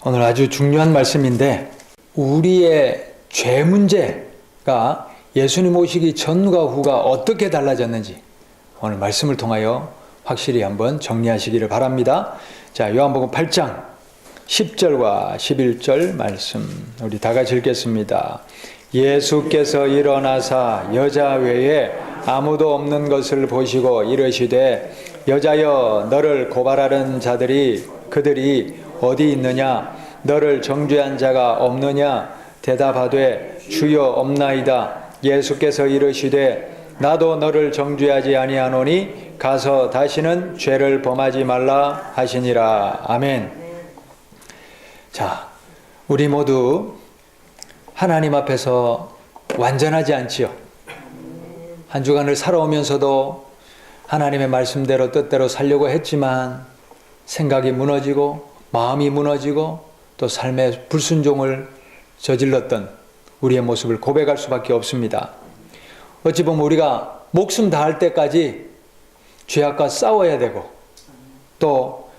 오늘 아주 중요한 말씀인데, 우리의 죄 문제가 예수님 오시기 전과 후가 어떻게 달라졌는지 오늘 말씀을 통하여 확실히 한번 정리하시기를 바랍니다. 자, 요한복음 8장 10절과 11절 말씀 우리 다 같이 읽겠습니다. 예수께서 일어나사 여자 외에 아무도 없는 것을 보시고 이르시되 여자여, 너를 고발하는 자들이 그들이 어디 있느냐? 너를 정죄한 자가 없느냐? 대답하되 주여 없나이다. 예수께서 이르시되 나도 너를 정죄하지 아니하노니 가서 다시는 죄를 범하지 말라 하시니라. 아멘. 자, 우리 모두 하나님 앞에서 완전하지 않지요. 한 주간을 살아오면서도 하나님의 말씀대로 뜻대로 살려고 했지만 생각이 무너지고 마음이 무너지고 또 삶의 불순종을 저질렀던 우리의 모습을 고백할 수밖에 없습니다. 어찌 보면 우리가 목숨 다할 때까지 죄악과 싸워야 되고 또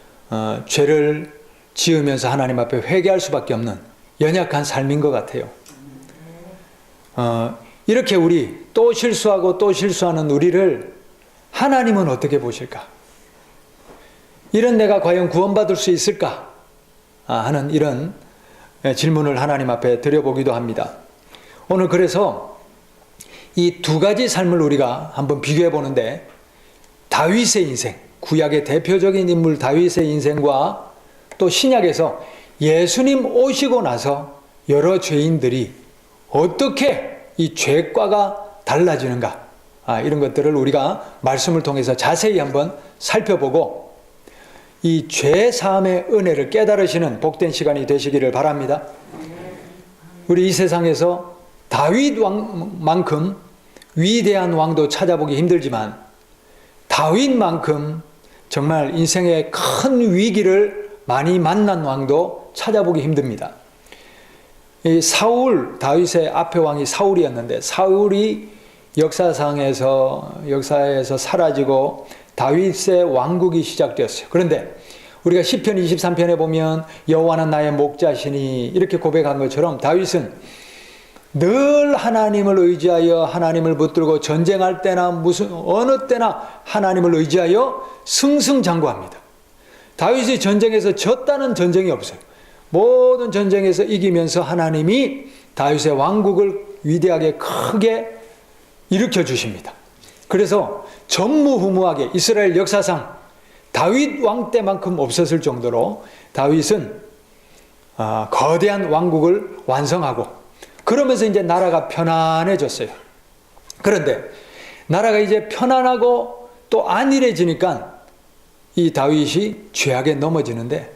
죄를 지으면서 하나님 앞에 회개할 수밖에 없는 연약한 삶인 것 같아요. 이렇게 우리 또 실수하고 또 실수하는 우리를 하나님은 어떻게 보실까? 이런 내가 과연 구원받을 수 있을까? 하는 이런 질문을 하나님 앞에 드려보기도 합니다. 오늘 그래서 이 두 가지 삶을 우리가 한번 비교해 보는데, 다윗의 인생, 구약의 대표적인 인물 다윗의 인생과 또 신약에서 예수님 오시고 나서 여러 죄인들이 어떻게 이 죄과가 달라지는가, 이런 것들을 우리가 말씀을 통해서 자세히 한번 살펴보고 이 죄 사함의 은혜를 깨달으시는 복된 시간이 되시기를 바랍니다. 우리 이 세상에서 다윗 왕만큼 위대한 왕도 찾아보기 힘들지만 다윗만큼 정말 인생의 큰 위기를 많이 만난 왕도 찾아보기 힘듭니다. 이 사울, 다윗의 앞의 왕이 사울이었는데 사울이 역사에서 사라지고 다윗의 왕국이 시작되었어요. 그런데 우리가 시편 23편에 보면 여호와는 나의 목자시니 이렇게 고백한 것처럼 다윗은 늘 하나님을 의지하여 하나님을 붙들고 전쟁할 때나 어느 때나 하나님을 의지하여 승승장구합니다. 다윗이 전쟁에서 졌다는 전쟁이 없어요. 모든 전쟁에서 이기면서 하나님이 다윗의 왕국을 위대하게 크게 일으켜 주십니다. 그래서 전무후무하게 이스라엘 역사상 다윗 왕 때만큼 없었을 정도로 다윗은 거대한 왕국을 완성하고 그러면서 이제 나라가 편안해졌어요. 그런데 나라가 이제 편안하고 또 안일해지니까 이 다윗이 죄악에 넘어지는데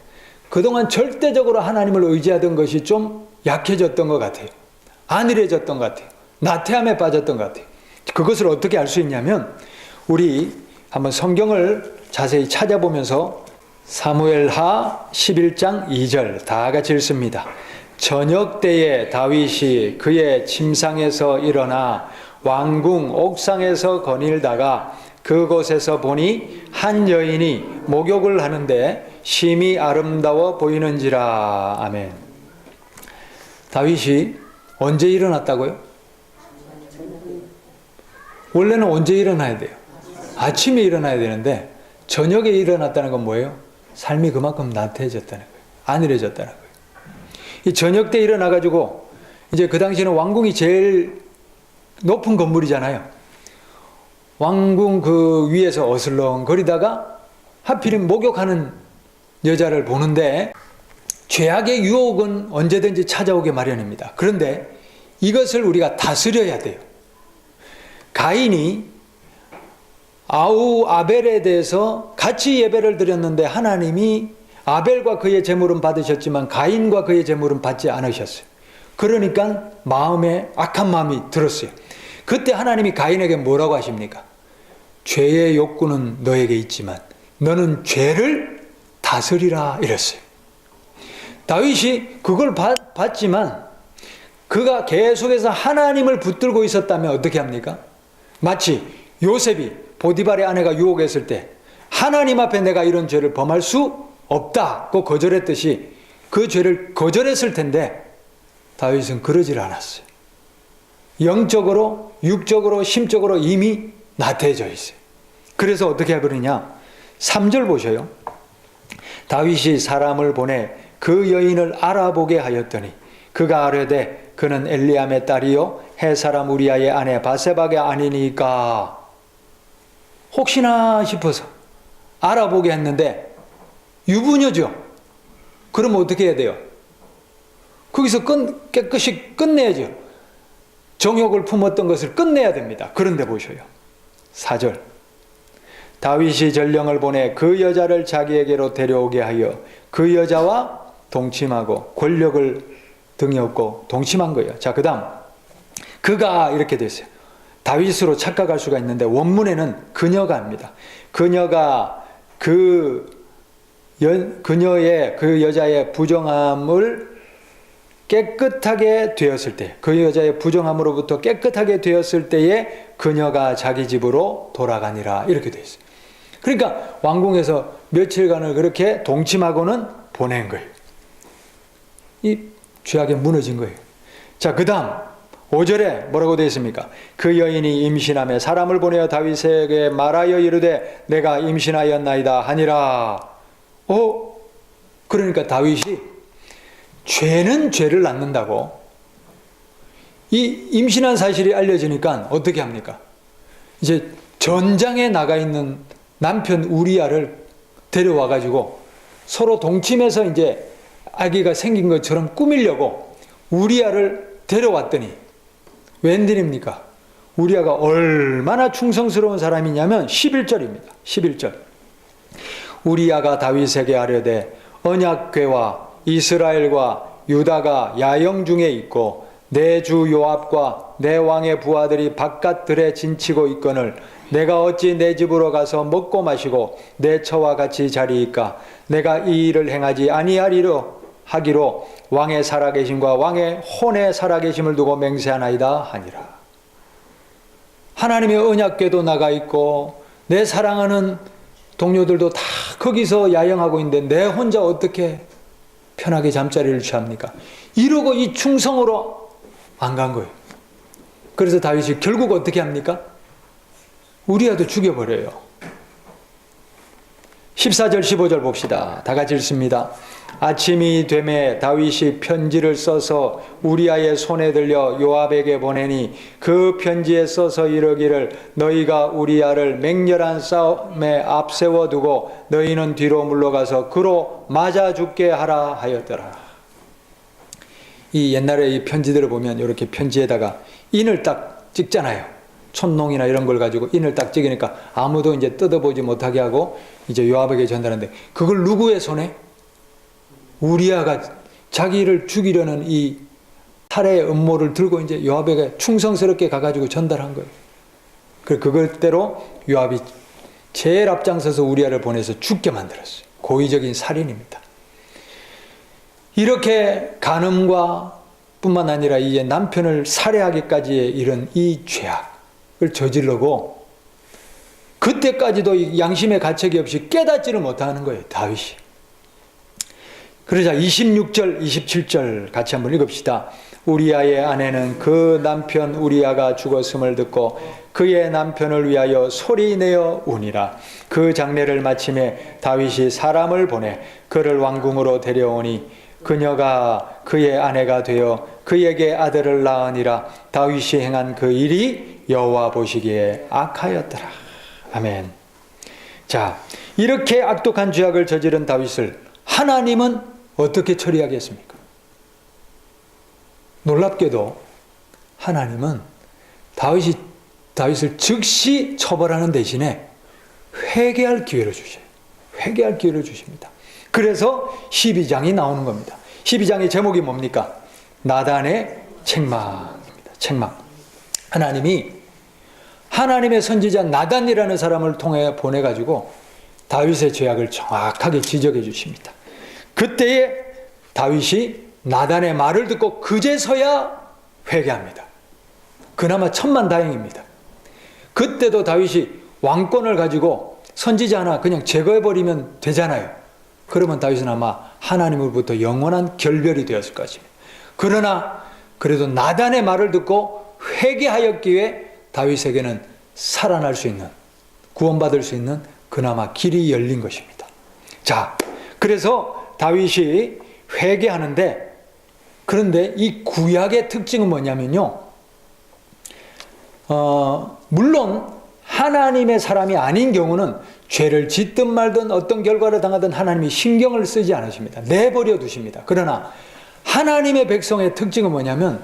그동안 절대적으로 하나님을 의지하던 것이 좀 약해졌던 것 같아요. 안일해졌던 것 같아요. 나태함에 빠졌던 것 같아요. 그것을 어떻게 알 수 있냐면 우리 한번 성경을 자세히 찾아보면서 사무엘하 11장 2절 다 같이 읽습니다. 저녁 때에 다윗이 그의 침상에서 일어나 왕궁 옥상에서 거닐다가 그곳에서 보니 한 여인이 목욕을 하는데 심히 아름다워 보이는지라. 아멘. 다윗이 언제 일어났다고요? 원래는 언제 일어나야 돼요? 아침에 일어나야 되는데 저녁에 일어났다는 건 뭐예요? 삶이 그만큼 나태해졌다는 거예요. 안일해졌다는 거예요. 이 저녁 때 일어나가지고 이제 그 당시에는 왕궁이 제일 높은 건물이잖아요. 왕궁 그 위에서 어슬렁거리다가 하필이면 목욕하는 여자를 보는데 죄악의 유혹은 언제든지 찾아오게 마련입니다. 그런데 이것을 우리가 다스려야 돼요. 가인이 아벨에 대해서 같이 예배를 드렸는데 하나님이 아벨과 그의 제물은 받으셨지만 가인과 그의 제물은 받지 않으셨어요. 그러니까 마음에 악한 마음이 들었어요. 그때 하나님이 가인에게 뭐라고 하십니까? 죄의 욕구는 너에게 있지만 너는 죄를 다스리라 이랬어요. 다윗이 그걸 봤지만 그가 계속해서 하나님을 붙들고 있었다면 어떻게 합니까? 마치 요셉이 보디발의 아내가 유혹했을 때 하나님 앞에 내가 이런 죄를 범할 수 없다고 거절했듯이 그 죄를 거절했을 텐데 다윗은 그러질 않았어요. 영적으로, 육적으로, 심적으로 이미 나태해져 있어요. 그래서 어떻게 해버리냐? 3절 보셔요. 다윗이 사람을 보내 그 여인을 알아보게 하였더니 그가 아뢰되 그는 엘리암의 딸이요 햇사람 우리아의 아내 바세바가 아니니까. 혹시나 싶어서 알아보게 했는데 유부녀죠. 그럼 어떻게 해야 돼요? 거기서 깨끗이 끝내야죠. 정욕을 품었던 것을 끝내야 됩니다. 그런데 보셔요. 4절. 다윗이 전령을 보내 그 여자를 자기에게로 데려오게 하여 그 여자와 동침하고 권력을 등에 업고 동침한 거예요. 자, 그 다음 그가 이렇게 됐어요. 다윗으로 착각할 수가 있는데 원문에는 그녀가 합니다. 그녀가 그녀의 그 여자의 부정함을 깨끗하게 되었을 때, 그 여자의 부정함으로부터 깨끗하게 되었을 때에 그녀가 자기 집으로 돌아가니라 이렇게 되어 있어요. 그러니까 왕궁에서 며칠간을 그렇게 동침하고는 보낸 거예요. 이 죄악에 무너진 거예요. 자, 그 다음 5절에 뭐라고 되어 있습니까? 그 여인이 임신하며 사람을 보내어 다윗에게 말하여 이르되 내가 임신하였나이다 하니라. 그러니까 다윗이 죄는 죄를 낳는다고 이 임신한 사실이 알려지니까 어떻게 합니까? 이제 전장에 나가 있는 남편 우리아를 데려와 가지고 서로 동침해서 이제 아기가 생긴 것처럼 꾸미려고 우리아를 데려왔더니 웬일입니까? 우리아가 얼마나 충성스러운 사람이냐면 11절입니다. 11절. 우리아가 다윗에게 아뢰되 언약궤와 이스라엘과 유다가 야영 중에 있고 내 주 요압과 내 왕의 부하들이 바깥들에 진치고 있거늘 내가 어찌 내 집으로 가서 먹고 마시고 내 처와 같이 자리이까? 내가 이 일을 행하지 아니하리로 하기로 왕의 살아계심과 왕의 혼의 살아계심을 두고 맹세하나이다 하니라. 하나님의 언약궤도 나가 있고 내 사랑하는 동료들도 다 거기서 야영하고 있는데 내 혼자 어떻게 편하게 잠자리를 취합니까? 이러고 이 충성으로 안 간 거예요. 그래서 다윗이 결국 어떻게 합니까? 우리아도 죽여버려요. 14절 15절 봅시다. 다 같이 읽습니다. 아침이 되매 다윗이 편지를 써서 우리아의 손에 들려 요압에게 보내니 그 편지에 써서 이르기를 너희가 우리아를 맹렬한 싸움에 앞세워 두고 너희는 뒤로 물러가서 그로 맞아 죽게 하라 하였더라. 이 옛날에 이 편지들을 보면 이렇게 편지에다가 인을 딱 찍잖아요. 촌농이나 이런 걸 가지고 인을 딱 찍으니까 아무도 이제 뜯어보지 못하게 하고 이제 요압에게 전달하는데 그걸 누구의 손에? 우리아가 자기를 죽이려는 이 살해의 음모를 들고 이제 요압에게 충성스럽게 가가지고 전달한 거예요. 그것대로 요압이 제일 앞장서서 우리아를 보내서 죽게 만들었어요. 고의적인 살인입니다. 이렇게 간음과 뿐만 아니라 이제 남편을 살해하기까지 이른 이 죄악을 저지르고 그때까지도 양심의 가책이 없이 깨닫지를 못하는 거예요. 다윗이. 그러자 26절, 27절 같이 한번 읽읍시다. 우리아의 아내는 그 남편 우리아가 죽었음을 듣고 그의 남편을 위하여 소리내어 우니라. 그 장례를 마침에 다윗이 사람을 보내 그를 왕궁으로 데려오니 그녀가 그의 아내가 되어 그에게 아들을 낳으니라. 다윗이 행한 그 일이 여호와 보시기에 악하였더라. 아멘. 자, 이렇게 악독한 죄악을 저지른 다윗을 하나님은 어떻게 처리하겠습니까? 놀랍게도 하나님은 다윗을 즉시 처벌하는 대신에 회개할 기회를 주셔요. 회개할 기회를 주십니다. 그래서 12장이 나오는 겁니다. 12장의 제목이 뭡니까? 나단의 책망입니다. 책망. 하나님이 하나님의 선지자 나단이라는 사람을 통해 보내가지고 다윗의 죄악을 정확하게 지적해 주십니다. 그때에 다윗이 나단의 말을 듣고 그제서야 회개합니다. 그나마 천만다행입니다. 그때도 다윗이 왕권을 가지고 선지자 하나 그냥 제거해버리면 되잖아요. 그러면 다윗은 아마 하나님으로부터 영원한 결별이 되었을 것입니다. 그러나 그래도 나단의 말을 듣고 회개하였기에 다윗에게는 살아날 수 있는, 구원받을 수 있는 그나마 길이 열린 것입니다. 자, 그래서 다윗이 회개하는데, 그런데 이 구약의 특징은 뭐냐면요, 물론 하나님의 사람이 아닌 경우는 죄를 짓든 말든 어떤 결과를 당하든 하나님이 신경을 쓰지 않으십니다. 내버려 두십니다. 그러나 하나님의 백성의 특징은 뭐냐면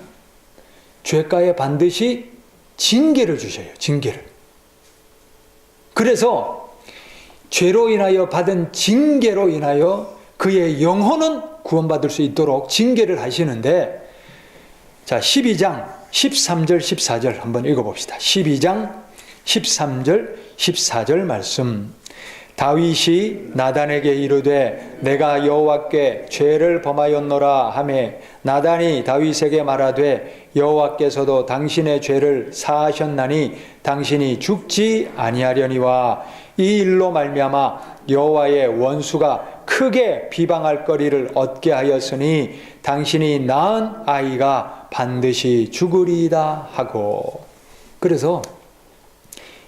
죄가에 반드시 징계를 주셔요. 징계를. 그래서 죄로 인하여 받은 징계로 인하여 그의 영혼은 구원받을 수 있도록 징계를 하시는데, 자, 12장 13절 14절 한번 읽어봅시다. 12장 13절 14절 말씀. 다윗이 나단에게 이르되 내가 여호와께 죄를 범하였노라 하매 나단이 다윗에게 말하되 여호와께서도 당신의 죄를 사하셨나니 당신이 죽지 아니하려니와 이 일로 말미암아 여호와의 원수가 크게 비방할 거리를 얻게 하였으니 당신이 낳은 아이가 반드시 죽으리이다 하고. 그래서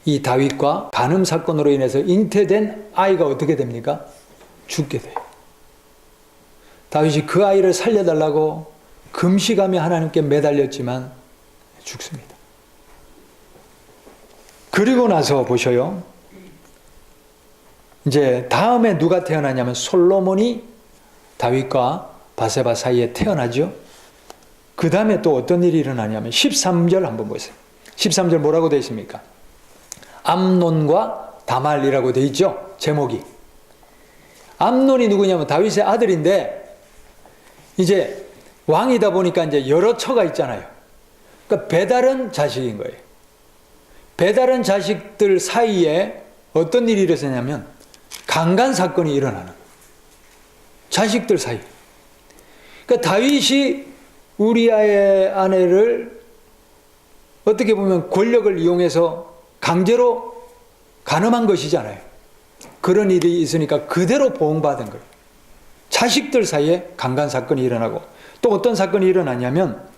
이 다윗과 간음 사건으로 인해서 잉태된 아이가 어떻게 됩니까? 죽게 돼요. 다윗이 그 아이를 살려달라고 금식하며 하나님께 매달렸지만 죽습니다. 그리고 나서 보셔요. 이제 다음에 누가 태어나냐면 솔로몬이 다윗과 바세바 사이에 태어나죠. 그 다음에 또 어떤 일이 일어나냐면 13절 한번 보세요. 13절 뭐라고 되어 있습니까? 암논과 다말이라고 되어 있죠. 제목이. 암논이 누구냐면 다윗의 아들인데 이제 왕이다 보니까 이제 여러 처가 있잖아요. 그러니까 배다른 자식인 거예요. 배다른 자식들 사이에 어떤 일이 일어나냐면 강간 사건이 일어나는 거예요. 자식들 사이. 그러니까 다윗이 우리아의 아내를 어떻게 보면 권력을 이용해서 강제로 간음한 것이잖아요. 그런 일이 있으니까 그대로 보응받은 거예요. 자식들 사이에 강간 사건이 일어나고 또 어떤 사건이 일어나냐면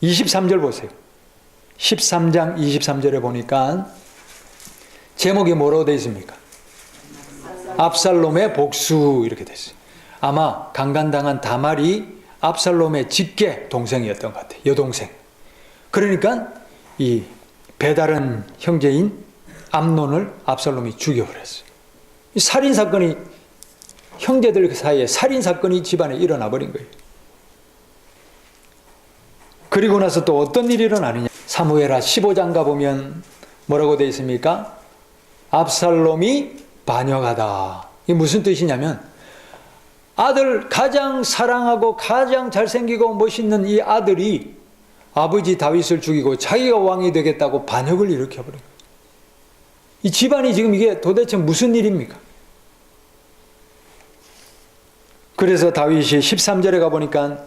23절 보세요. 13장 23절에 보니까 제목이 뭐라고 되어 있습니까? 압살롬의 복수 이렇게 됐어요. 아마 강간당한 다말이 압살롬의 직계 동생이었던 것 같아요. 여동생. 그러니까 이 배다른 형제인 암논을 압살롬이 죽여버렸어요. 이 살인사건이 형제들 사이에 살인사건이 집안에 일어나 버린 거예요. 그리고 나서 또 어떤 일이 일어나느냐. 사무엘하 15장 가보면 뭐라고 되어 있습니까? 압살롬이 반역하다. 이게 무슨 뜻이냐면 아들 가장 사랑하고 가장 잘생기고 멋있는 이 아들이 아버지 다윗을 죽이고 자기가 왕이 되겠다고 반역을 일으켜버린 거예요. 이 집안이 지금 이게 도대체 무슨 일입니까? 그래서 다윗이 13절에 가보니까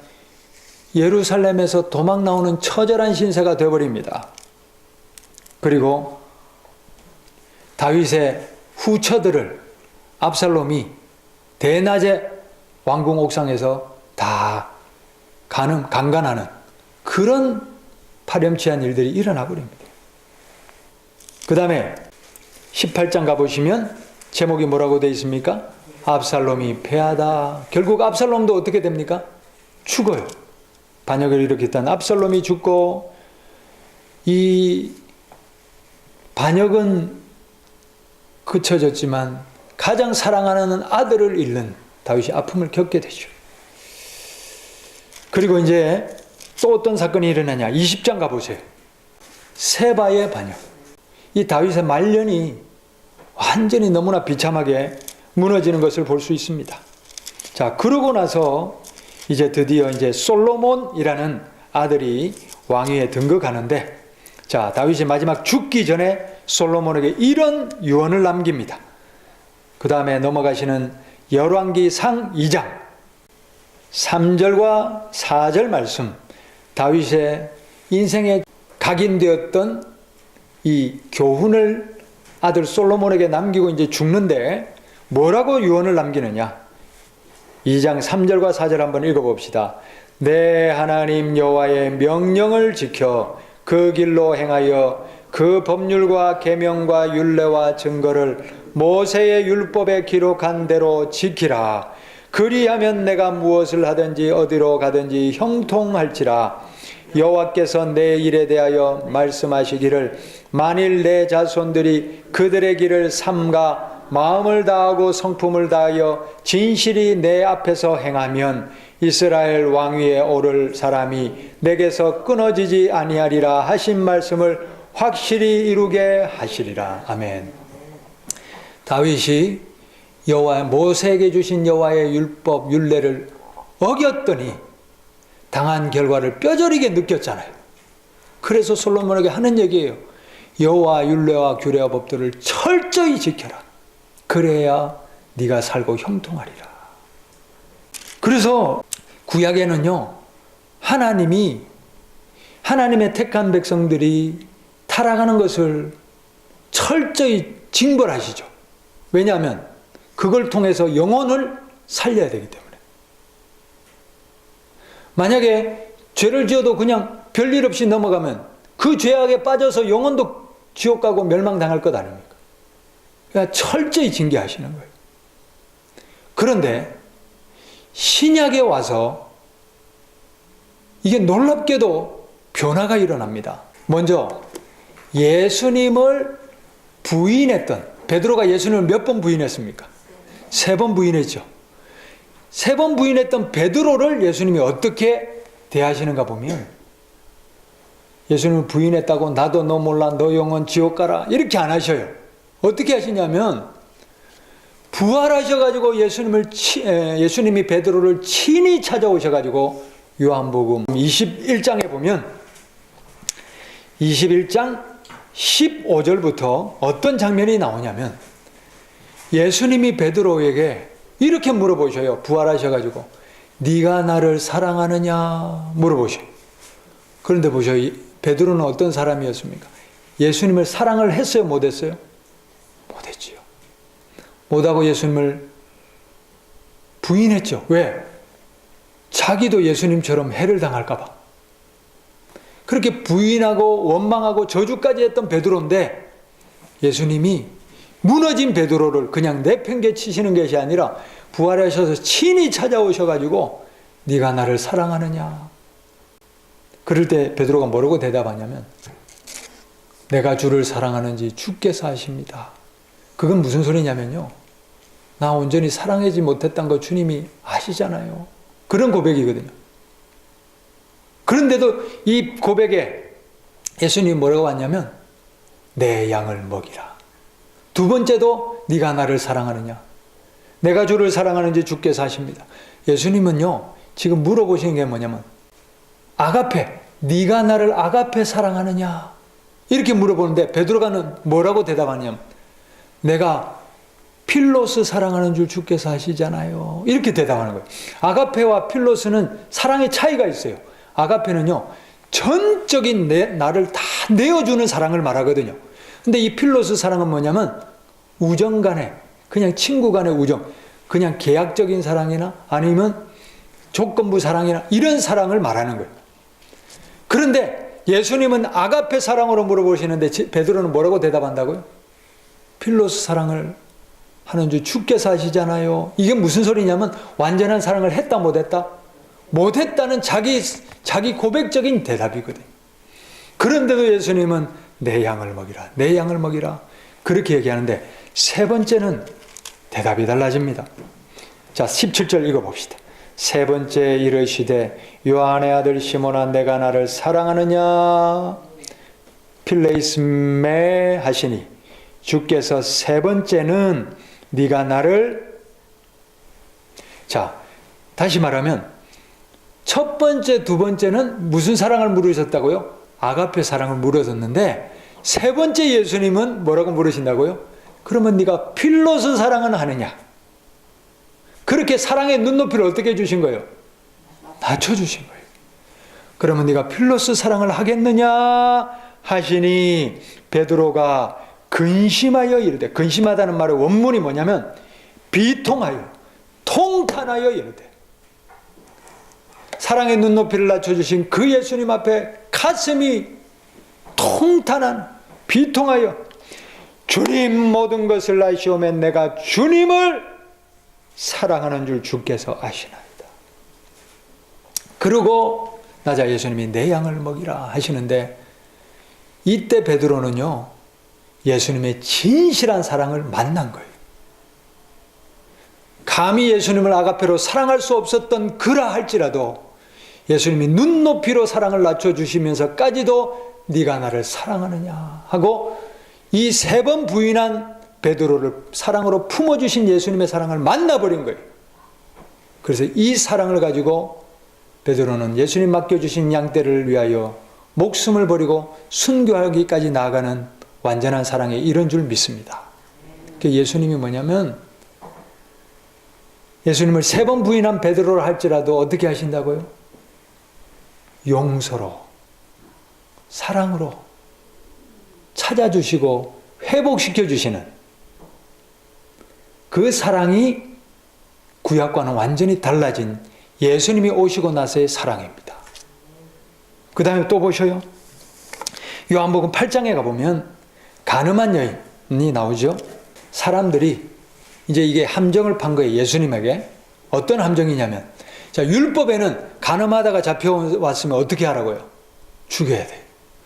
예루살렘에서 도망 나오는 처절한 신세가 되어버립니다. 그리고 다윗의 후처들을 압살롬이 대낮에 왕궁 옥상에서 다 강간하는 그런 파렴치한 일들이 일어나 버립니다. 그 다음에 18장 가보시면 제목이 뭐라고 되어 있습니까? 압살롬이 패하다. 결국 압살롬도 어떻게 됩니까? 죽어요. 반역을 일으켰던 압살롬이 죽고, 이 반역은 그쳐졌지만 가장 사랑하는 아들을 잃는 다윗이 아픔을 겪게 되죠. 그리고 이제 또 어떤 사건이 일어나냐. 20장 가보세요. 세바의 반역. 이 다윗의 말년이 완전히 너무나 비참하게 무너지는 것을 볼 수 있습니다. 자, 그러고 나서 이제 드디어 이제 솔로몬이라는 아들이 왕위에 등극하는데, 자, 다윗이 마지막 죽기 전에 솔로몬에게 이런 유언을 남깁니다. 그 다음에 넘어가시는 열왕기상 2장 3절과 4절 말씀. 다윗의 인생에 각인되었던 이 교훈을 아들 솔로몬에게 남기고 이제 죽는데 뭐라고 유언을 남기느냐. 2장 3절과 4절 한번 읽어봅시다. 내 하나님 여호와의 명령을 지켜 그 길로 행하여 그 법률과 계명과 율례와 증거를 모세의 율법에 기록한 대로 지키라. 그리하면 내가 무엇을 하든지 어디로 가든지 형통할지라. 여호와께서 내 일에 대하여 말씀하시기를 만일 내 자손들이 그들의 길을 삼가 마음을 다하고 성품을 다하여 진실이 내 앞에서 행하면 이스라엘 왕위에 오를 사람이 내게서 끊어지지 아니하리라 하신 말씀을 확실히 이루게 하시리라. 아멘. 다윗이 모세에게 주신 여호와의 율법 율례를 어겼더니 당한 결과를 뼈저리게 느꼈잖아요. 그래서 솔로몬에게 하는 얘기예요. 여호와 율례와 규례와 법들을 철저히 지켜라. 그래야 네가 살고 형통하리라. 그래서 구약에는요, 하나님이 하나님의 택한 백성들이 타락하는 것을 철저히 징벌하시죠. 왜냐하면 그걸 통해서 영혼을 살려야 되기 때문에. 만약에 죄를 지어도 그냥 별일 없이 넘어가면 그 죄악에 빠져서 영혼도 지옥 가고 멸망당할 것 아닙니까? 그러니까 철저히 징계하시는 거예요. 그런데 신약에 와서 이게 놀랍게도 변화가 일어납니다. 먼저 예수님을 부인했던, 베드로가 예수님을 몇 번 부인했습니까? 3번 부인했죠. 3번 부인했던 베드로를 예수님이 어떻게 대하시는가 보면, 예수님을 부인했다고 나도 너 몰라, 너 영혼 지옥 가라, 이렇게 안 하셔요. 어떻게 하시냐면 부활하셔가지고 예수님이 베드로를 친히 찾아오셔가지고 요한복음 21장에 보면 21장 15절부터 어떤 장면이 나오냐면 예수님이 베드로에게 이렇게 물어보셔요. 부활하셔가지고 네가 나를 사랑하느냐 물어보셔요. 그런데 보셔요. 베드로는 어떤 사람이었습니까? 예수님을 사랑을 했어요? 못했어요? 못했지요. 못하고 예수님을 부인했죠. 왜? 자기도 예수님처럼 해를 당할까 봐. 그렇게 부인하고 원망하고 저주까지 했던 베드로인데 예수님이 무너진 베드로를 그냥 내팽개치시는 것이 아니라 부활하셔서 친히 찾아오셔가지고 네가 나를 사랑하느냐. 그럴 때 베드로가 뭐라고 대답하냐면 내가 주를 사랑하는지 주께서 아십니다. 그건 무슨 소리냐면요, 나 온전히 사랑하지 못했던 거 주님이 아시잖아요. 그런 고백이거든요. 그런데도 이 고백에 예수님이 뭐라고 하냐면 내 양을 먹이라. 두 번째도 네가 나를 사랑하느냐. 내가 주를 사랑하는지 주께서 아십니다. 예수님은요 지금 물어보시는 게 뭐냐면 아가페, 네가 나를 아가페 사랑하느냐 이렇게 물어보는데 베드로가 뭐라고 대답하냐면 내가 필로스 사랑하는 줄 주께서 아시잖아요. 이렇게 대답하는 거예요. 아가페와 필로스는 사랑의 차이가 있어요. 아가페는요 전적인 나를 다 내어주는 사랑을 말하거든요. 근데 이 필로스 사랑은 뭐냐면 우정 간의, 그냥 친구 간의 우정, 그냥 계약적인 사랑이나 아니면 조건부 사랑이나 이런 사랑을 말하는 거예요. 그런데 예수님은 아가페 사랑으로 물어보시는데 베드로는 뭐라고 대답한다고요? 필로스 사랑을 하는 줄 주께서 아시잖아요. 이게 무슨 소리냐면 완전한 사랑을 했다 못했다? 못했다는 자기 고백적인 대답이거든요. 그런데도 예수님은 내 양을 먹이라, 내 양을 먹이라 그렇게 얘기하는데 세 번째는 대답이 달라집니다. 자, 17절 읽어봅시다. 세 번째 이르시되 요한의 아들 시몬아 내가 나를 사랑하느냐 필레이스메 하시니 주께서 세 번째는 네가 나를, 자 다시 말하면 첫 번째 두 번째는 무슨 사랑을 물으셨다고요? 아가페 사랑을 물으셨는데 세 번째 예수님은 뭐라고 물으신다고요? 그러면 네가 필로스 사랑은 하느냐? 그렇게 사랑의 눈높이를 어떻게 주신 거예요? 낮춰주신 거예요. 그러면 네가 필로스 사랑을 하겠느냐 하시니 베드로가 근심하여 이르되, 근심하다는 말의 원문이 뭐냐면 비통하여, 통탄하여 이르되 사랑의 눈높이를 낮춰주신 그 예수님 앞에 가슴이 통탄한 비통하여 주님 모든 것을 아시오매 내가 주님을 사랑하는 줄 주께서 아시나이다. 그러고 나자 예수님이 내 양을 먹이라 하시는데 이때 베드로는요 예수님의 진실한 사랑을 만난 거예요. 감히 예수님을 아가페로 사랑할 수 없었던 그라 할지라도 예수님이 눈높이로 사랑을 낮춰주시면서까지도 네가 나를 사랑하느냐 하고 이 3번 부인한 베드로를 사랑으로 품어주신 예수님의 사랑을 만나버린 거예요. 그래서 이 사랑을 가지고 베드로는 예수님 맡겨주신 양떼를 위하여 목숨을 버리고 순교하기까지 나아가는 완전한 사랑에 이런 줄 믿습니다. 예수님이 뭐냐면 예수님을 3번 부인한 베드로를 할지라도 어떻게 하신다고요? 용서로, 사랑으로 찾아주시고 회복시켜주시는 그 사랑이 구약과는 완전히 달라진 예수님이 오시고 나서의 사랑입니다. 그 다음에 또 보셔요. 요한복음 8장에 가보면 가늠한 여인이 나오죠. 사람들이 이제 이게 함정을 판 거예요. 예수님에게. 어떤 함정이냐면 자, 율법에는 가늠하다가 잡혀왔으면 어떻게 하라고요? 죽여야 돼요.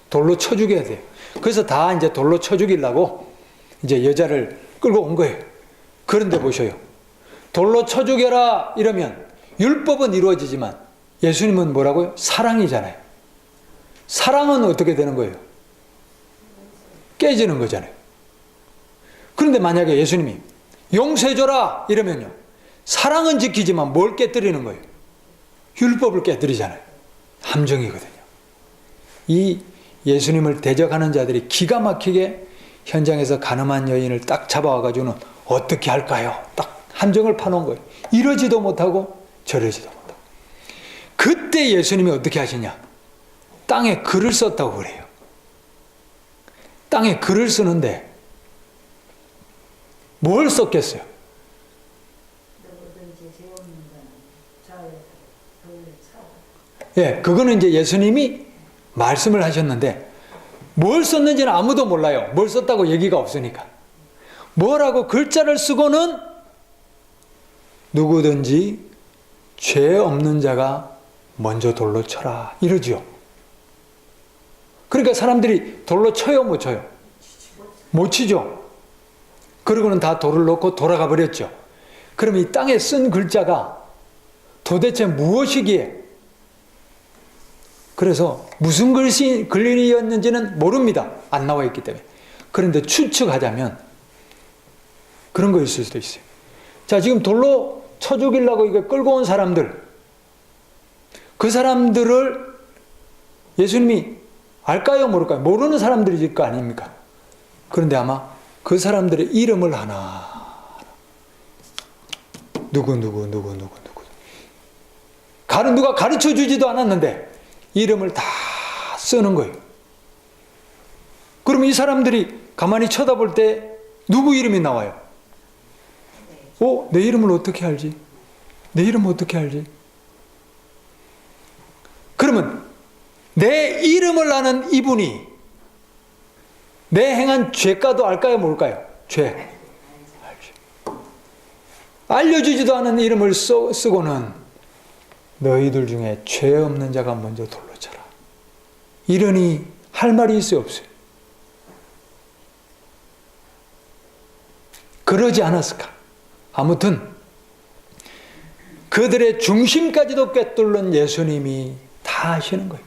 돌로 쳐 죽여야 돼요. 그래서 다 이제 돌로 쳐 죽이려고 이제 여자를 끌고 온 거예요. 그런데 보셔요. 돌로 쳐 죽여라 이러면 율법은 이루어지지만 예수님은 뭐라고요? 사랑이잖아요. 사랑은 어떻게 되는 거예요? 깨지는 거잖아요. 그런데 만약에 예수님이 용서해줘라 이러면요. 사랑은 지키지만 뭘 깨뜨리는 거예요? 율법을 깨뜨리잖아요. 함정이거든요. 이 예수님을 대적하는 자들이 기가 막히게 현장에서 가늠한 여인을 딱 잡아와가지고는 어떻게 할까요? 딱 함정을 파놓은 거예요. 이러지도 못하고 저러지도 못하고. 그때 예수님이 어떻게 하시냐? 땅에 글을 썼다고 그래요. 땅에 글을 쓰는데 뭘 썼겠어요? 예, 그거는 이제 예수님이 말씀을 하셨는데 뭘 썼는지는 아무도 몰라요. 뭘 썼다고 얘기가 없으니까. 뭐라고 글자를 쓰고는 누구든지 죄 없는 자가 먼저 돌로 쳐라 이러지요. 그러니까 사람들이 돌로 쳐요, 못 쳐요? 못 치죠. 그러고는 다 돌을 놓고 돌아가 버렸죠. 그럼 이 땅에 쓴 글자가 도대체 무엇이기에? 그래서 무슨 글이었는지는 모릅니다. 안 나와 있기 때문에. 그런데 추측하자면 그런 거 있을 수도 있어요. 자, 지금 돌로 쳐 죽이려고 이거 끌고 온 사람들, 그 사람들을 예수님이 알까요, 모를까요? 모르는 사람들일 거 아닙니까? 그런데 아마 그 사람들의 이름을 하나 누구 누가 가르쳐 주지도 않았는데 이름을 다 쓰는 거예요. 그럼 이 사람들이 가만히 쳐다볼 때 누구 이름이 나와요? 내 이름을 어떻게 알지? 내 이름 어떻게 알지? 그러면 내 이름을 아는 이분이 내 행한 죄가도 알까요, 모를까요? 죄. 알죠. 알려주지도 않은 이름을 쓰고는 너희들 중에 죄 없는 자가 먼저 돌로 쳐라. 이러니 할 말이 있어요, 없어요? 그러지 않았을까? 아무튼 그들의 중심까지도 꿰뚫는 예수님이 다 하시는 거예요.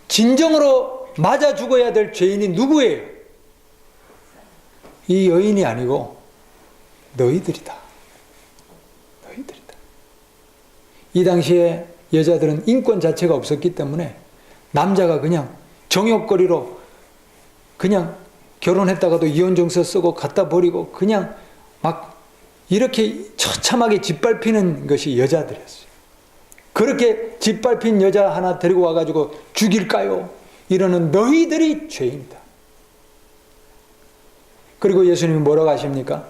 진정으로 맞아 죽어야 될 죄인이 누구예요? 이 여인이 아니고 너희들이다. 너희들이다. 이 당시에 여자들은 인권 자체가 없었기 때문에 남자가 그냥 정욕거리로 그냥 결혼했다가도 이혼정서 쓰고 갖다 버리고 그냥 막 이렇게 처참하게 짓밟히는 것이 여자들이었어요. 그렇게 짓밟힌 여자 하나 데리고 와가지고 죽일까요? 이러는 너희들이 죄인이다. 그리고 예수님이 뭐라고 하십니까?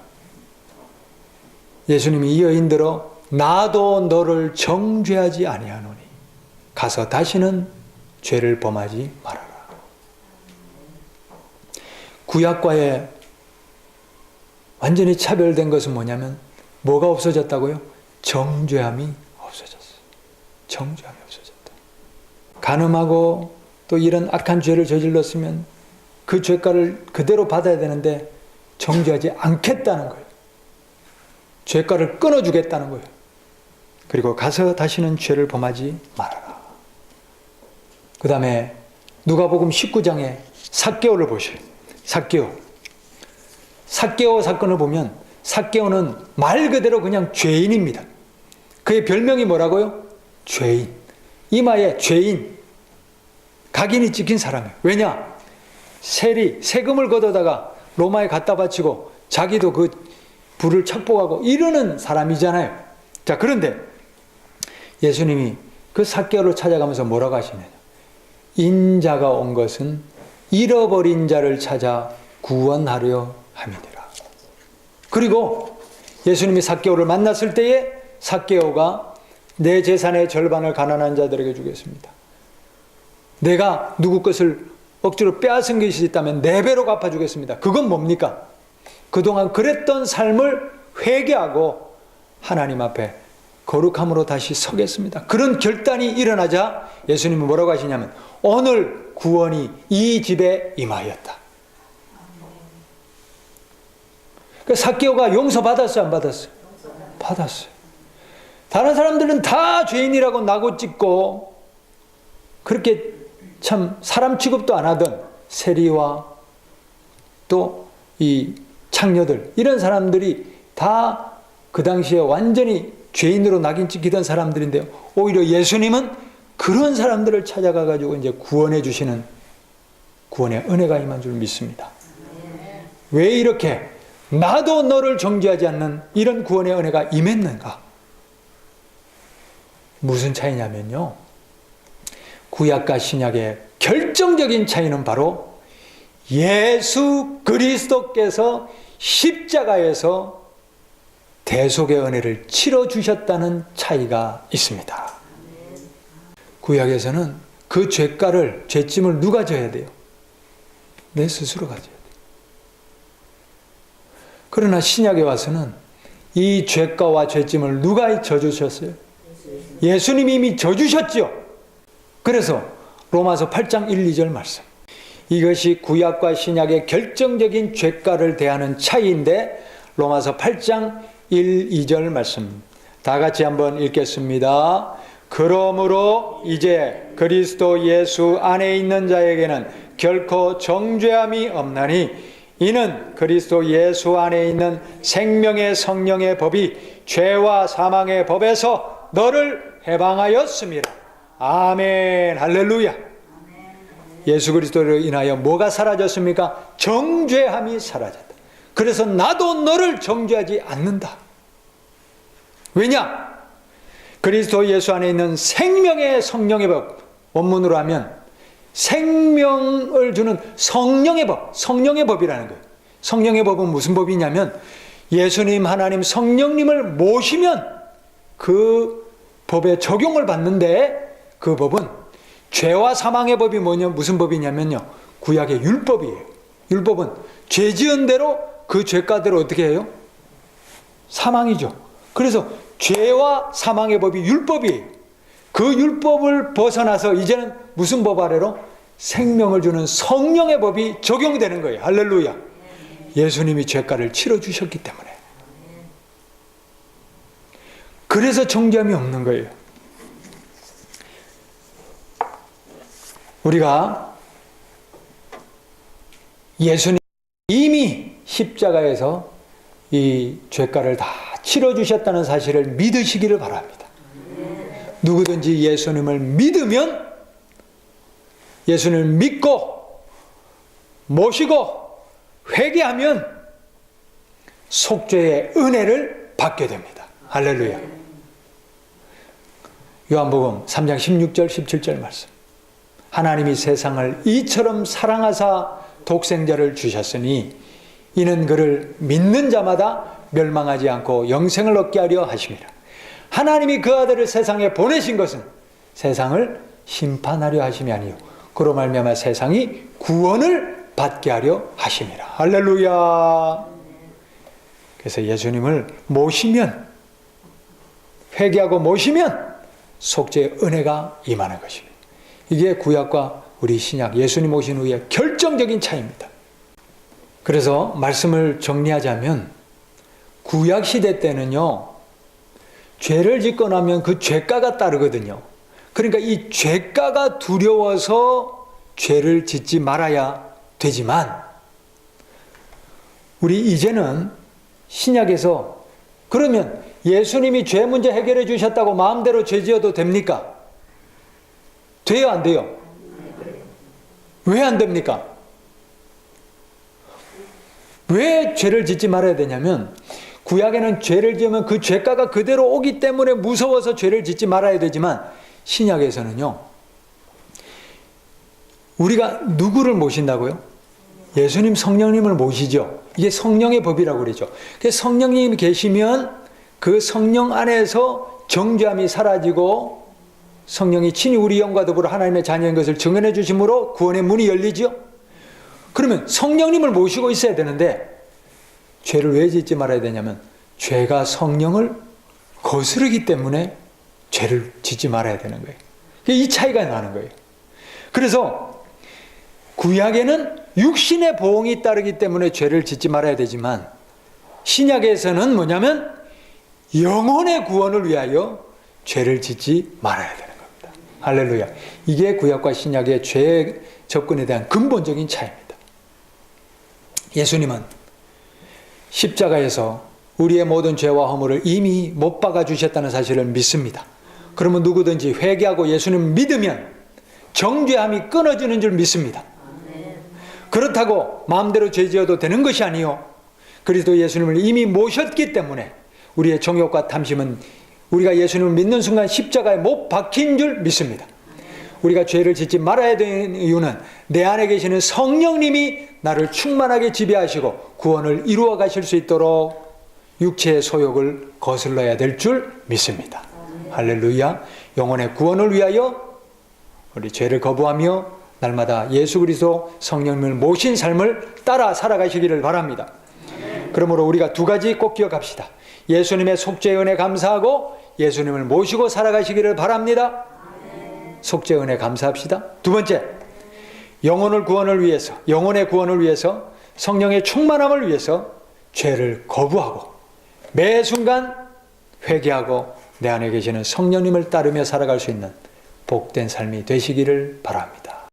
예수님이 이 여인들어 나도 너를 정죄하지 아니하노니 가서 다시는 죄를 범하지 말아라. 구약과의 완전히 차별된 것은 뭐냐면 뭐가 없어졌다고요? 정죄함이 없어졌어요. 정죄함이 없어졌다. 간음하고 또 이런 악한 죄를 저질렀으면 그 죄가를 그대로 받아야 되는데 정죄하지 않겠다는 거예요. 죄가를 끊어주겠다는 거예요. 그리고 가서 다시는 죄를 범하지 말아라. 그 다음에 누가복음 19장에 삭개오를 보셔요. 삭개오 사건을 보면 삭개오는 말 그대로 그냥 죄인입니다. 그의 별명이 뭐라고요? 죄인. 이마에 죄인. 각인이 찍힌 사람이에요. 왜냐? 세금을 걷어다가 로마에 갖다 바치고 자기도 그 부를 착복하고 이러는 사람이잖아요. 자, 그런데 예수님이 그 삭개오를 찾아가면서 뭐라고 하시느냐? 인자가 온 것은 잃어버린 자를 찾아 구원하려 함이니라. 그리고 예수님이 삭개오를 만났을 때에 삭개오가 내 재산의 절반을 가난한 자들에게 주겠습니다. 내가 누구 것을 억지로 빼앗은 것이 있다면 4배로 갚아주겠습니다. 그건 뭡니까? 그동안 그랬던 삶을 회개하고 하나님 앞에 거룩함으로 다시 서겠습니다. 그런 결단이 일어나자 예수님은 뭐라고 하시냐면 오늘 구원이 이 집에 임하였다. 삭개오가 용서받았어요? 안 받았어요? 받았어요. 다른 사람들은 다 죄인이라고 나고 찍고 그렇게 참 사람 취급도 안 하던 세리와 또 이 창녀들 이런 사람들이 다 그 당시에 완전히 죄인으로 낙인 찍히던 사람들인데요. 오히려 예수님은 그런 사람들을 찾아가 가지고 이제 구원해 주시는 구원의 은혜가 임한 줄 믿습니다. 왜 이렇게 나도 너를 정죄하지 않는 이런 구원의 은혜가 임했는가? 무슨 차이냐면요. 구약과 신약의 결정적인 차이는 바로 예수 그리스도께서 십자가에서 대속의 은혜를 치러주셨다는 차이가 있습니다. 구약에서는 그 죄가를, 죄짐을 누가 져야 돼요? 내 스스로가 져야 돼요. 그러나 신약에 와서는 이 죄가와 죄짐을 누가 져주셨어요? 예수님이 이미 져주셨죠. 그래서 로마서 8장 1, 2절 말씀. 이것이 구약과 신약의 결정적인 죄가를 대하는 차이인데 로마서 8장 1, 2절 말씀. 다 같이 한번 읽겠습니다. 그러므로 이제 그리스도 예수 안에 있는 자에게는 결코 정죄함이 없나니 이는 그리스도 예수 안에 있는 생명의 성령의 법이 죄와 사망의 법에서 너를 해방하였습니다. 아멘. 할렐루야. 예수 그리스도로 인하여 뭐가 사라졌습니까? 정죄함이 사라졌다. 그래서 나도 너를 정죄하지 않는다. 왜냐? 그리스도 예수 안에 있는 생명의 성령의 법, 원문으로 하면 생명을 주는 성령의 법, 성령의 법이라는 거예요. 성령의 법은 무슨 법이냐면 예수님, 하나님, 성령님을 모시면 그 법에 적용을 받는데 그 법은 죄와 사망의 법이 뭐냐, 무슨 법이냐면요. 구약의 율법이에요. 율법은 죄 지은 대로 그 죄가대로 어떻게 해요? 사망이죠. 그래서 죄와 사망의 법이 율법이에요. 그 율법을 벗어나서 이제는 무슨 법 아래로? 생명을 주는 성령의 법이 적용되는 거예요. 할렐루야. 예수님이 죄가를 치러주셨기 때문에. 그래서 정죄함이 없는 거예요. 우리가 예수님 이미 십자가에서 이 죄가를 다 치러주셨다는 사실을 믿으시기를 바랍니다. 누구든지 예수님을 믿으면 예수님을 믿고 모시고 회개하면 속죄의 은혜를 받게 됩니다. 할렐루야. 요한복음 3장 16절 17절 말씀. 하나님이 세상을 이처럼 사랑하사 독생자를 주셨으니 이는 그를 믿는 자마다 멸망하지 않고 영생을 얻게 하려 하심이라. 하나님이 그 아들을 세상에 보내신 것은 세상을 심판하려 하심이 아니요 그로 말미암아 세상이 구원을 받게 하려 하심이라. 할렐루야. 그래서 예수님을 모시면, 회개하고 모시면 속죄의 은혜가 임하는 것입니다. 이게 구약과 우리 신약 예수님 오신 후에 결정적인 차이입니다. 그래서 말씀을 정리하자면 구약 시대 때는요, 죄를 짓고 나면 그 죄가가 따르거든요. 그러니까 이 죄가가 두려워서 죄를 짓지 말아야 되지만, 우리 이제는 신약에서 그러면 예수님이 죄 문제 해결해 주셨다고 마음대로 죄 지어도 됩니까? 돼요, 안 돼요? 왜 안 됩니까? 왜 죄를 짓지 말아야 되냐면, 구약에는 죄를 지으면 그 죄가가 그대로 오기 때문에 무서워서 죄를 짓지 말아야 되지만, 신약에서는요, 우리가 누구를 모신다고요? 예수님 성령님을 모시죠. 이게 성령의 법이라고 그러죠. 그래서 성령님이 계시면 그 성령 안에서 정죄함이 사라지고 성령이 친히 우리 영과 더불어 하나님의 자녀인 것을 증언해 주심으로 구원의 문이 열리죠. 그러면 성령님을 모시고 있어야 되는데 죄를 왜 짓지 말아야 되냐면 죄가 성령을 거스르기 때문에 죄를 짓지 말아야 되는 거예요. 이 차이가 나는 거예요. 그래서 구약에는 육신의 보응이 따르기 때문에 죄를 짓지 말아야 되지만 신약에서는 뭐냐면 영혼의 구원을 위하여 죄를 짓지 말아야 되는 겁니다. 할렐루야. 이게 구약과 신약의 죄 접근에 대한 근본적인 차이입니다. 예수님은 십자가에서 우리의 모든 죄와 허물을 이미 못 박아 주셨다는 사실을 믿습니다. 그러면 누구든지 회개하고 예수님을 믿으면 정죄함이 끊어지는 줄 믿습니다. 그렇다고 마음대로 죄 지어도 되는 것이 아니요, 그리스도 예수님을 이미 모셨기 때문에 우리의 정욕과 탐심은 우리가 예수님을 믿는 순간 십자가에 못 박힌 줄 믿습니다. 우리가 죄를 짓지 말아야 되는 이유는 내 안에 계시는 성령님이 나를 충만하게 지배하시고 구원을 이루어 가실 수 있도록 육체의 소욕을 거슬러야 될 줄 믿습니다. 할렐루야. 영혼의 구원을 위하여 우리 죄를 거부하며 날마다 예수 그리스도 성령님을 모신 삶을 따라 살아가시기를 바랍니다. 그러므로 우리가 두 가지 꼭 기억합시다. 예수님의 속죄 은혜 감사하고 예수님을 모시고 살아가시기를 바랍니다. 속죄 은혜 감사합시다. 두 번째, 영혼의 구원을 위해서 성령의 충만함을 위해서 죄를 거부하고 매 순간 회개하고 내 안에 계시는 성령님을 따르며 살아갈 수 있는 복된 삶이 되시기를 바랍니다.